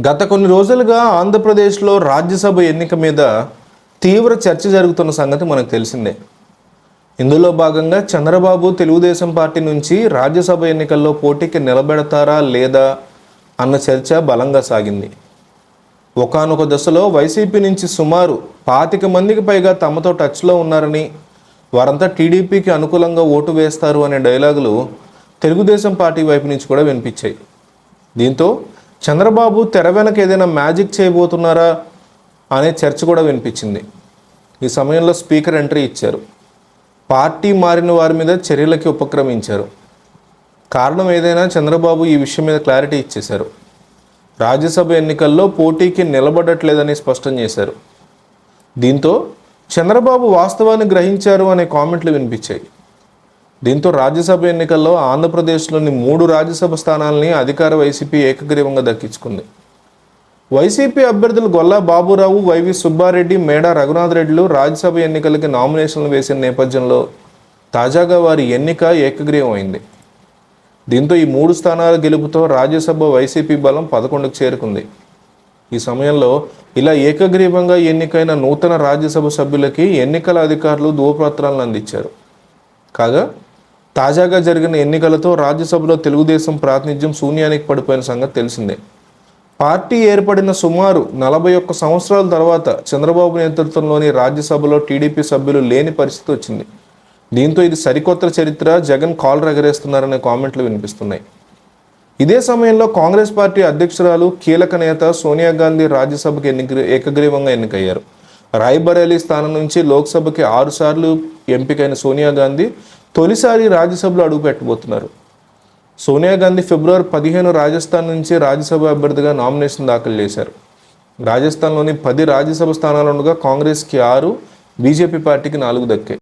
గత కొన్ని రోజులుగా ఆంధ్రప్రదేశ్లో రాజ్యసభ ఎన్నిక మీద తీవ్ర చర్చ జరుగుతున్న సంగతి మనకు తెలిసిందే. ఇందులో భాగంగా చంద్రబాబు తెలుగుదేశం పార్టీ నుంచి రాజ్యసభ ఎన్నికల్లో పోటీకి నిలబెడతారా లేదా అన్న చర్చ బలంగా సాగింది. ఒకానొక దశలో వైసీపీ నుంచి సుమారు 25 మందికి పైగా తమతో టచ్లో ఉన్నారని, వారంతా టీడీపీకి అనుకూలంగా ఓటు వేస్తారు అనే డైలాగులు తెలుగుదేశం పార్టీ వైపు నుంచి కూడా వినిపించాయి. దీంతో చంద్రబాబు తెర వెనక ఏదైనా మ్యాజిక్ చేయబోతున్నారా అనే చర్చ కూడా వినిపించింది. ఈ సమయంలో స్పీకర్ ఎంట్రీ ఇచ్చారు. పార్టీ మారిన వారి మీద చర్యలకి ఉపక్రమించారు. కారణం ఏదైనా చంద్రబాబు ఈ విషయం మీద క్లారిటీ ఇచ్చేశారు. రాజ్యసభ ఎన్నికల్లో పోటీకి నిలబడట్లేదని స్పష్టం చేశారు. దీంతో చంద్రబాబు వాస్తవాన్ని గ్రహించారు అనే కామెంట్లు వినిపించాయి. దీంతో రాజ్యసభ ఎన్నికల్లో ఆంధ్రప్రదేశ్లోని 3 రాజ్యసభ స్థానాలని అధికార వైసీపీ ఏకగ్రీవంగా దక్కించుకుంది. వైసీపీ అభ్యర్థులు గొల్లా బాబురావు, వైవి సుబ్బారెడ్డి, మేడా రఘునాథ్ రెడ్డిలు రాజ్యసభ ఎన్నికలకి నామినేషన్లు వేసిన నేపథ్యంలో తాజాగా వారి ఎన్నిక ఏకగ్రీవం అయింది. దీంతో ఈ 3 స్థానాల గెలుపుతో రాజ్యసభ వైసీపీ బలం 11కు చేరుకుంది. ఈ సమయంలో ఇలా ఏకగ్రీవంగా ఎన్నికైన నూతన రాజ్యసభ సభ్యులకి ఎన్నికల అధికారులు ధృవపత్రాలను అందించారు. కాగా తాజాగా జరిగిన ఎన్నికలతో రాజ్యసభలో తెలుగుదేశం ప్రాతినిధ్యం శూన్యానికి పడిపోయిన సంగతి తెలిసిందే. పార్టీ ఏర్పడిన సుమారు 41 సంవత్సరాల తర్వాత చంద్రబాబు నేతృత్వంలోని రాజ్యసభలో టీడీపీ సభ్యులు లేని పరిస్థితి వచ్చింది. దీంతో ఇది సరికొత్త చరిత్ర, జగన్ కాలర్ ఎగరేస్తున్నారనే కామెంట్లు వినిపిస్తున్నాయి. ఇదే సమయంలో కాంగ్రెస్ పార్టీ అధ్యక్షురాలు, కీలక నేత సోనియా గాంధీ రాజ్యసభకి ఏకగ్రీవంగా ఎన్నికయ్యారు. రాయ్బరేలీ స్థానం నుంచి లోక్సభకి 6 సార్లు ఎంపికైన సోనియా గాంధీ తొలిసారి రాజ్యసభలో అడుగుపెట్టబోతున్నారు. సోనియా గాంధీ ఫిబ్రవరి 15 రాజస్థాన్ నుంచి రాజ్యసభ అభ్యర్థిగా నామినేషన్ దాఖలు చేశారు. రాజస్థాన్లోని 10 రాజ్యసభ స్థానాలు ఉండగా కాంగ్రెస్కి 6, బీజేపీ పార్టీకి 4 దక్కాయి.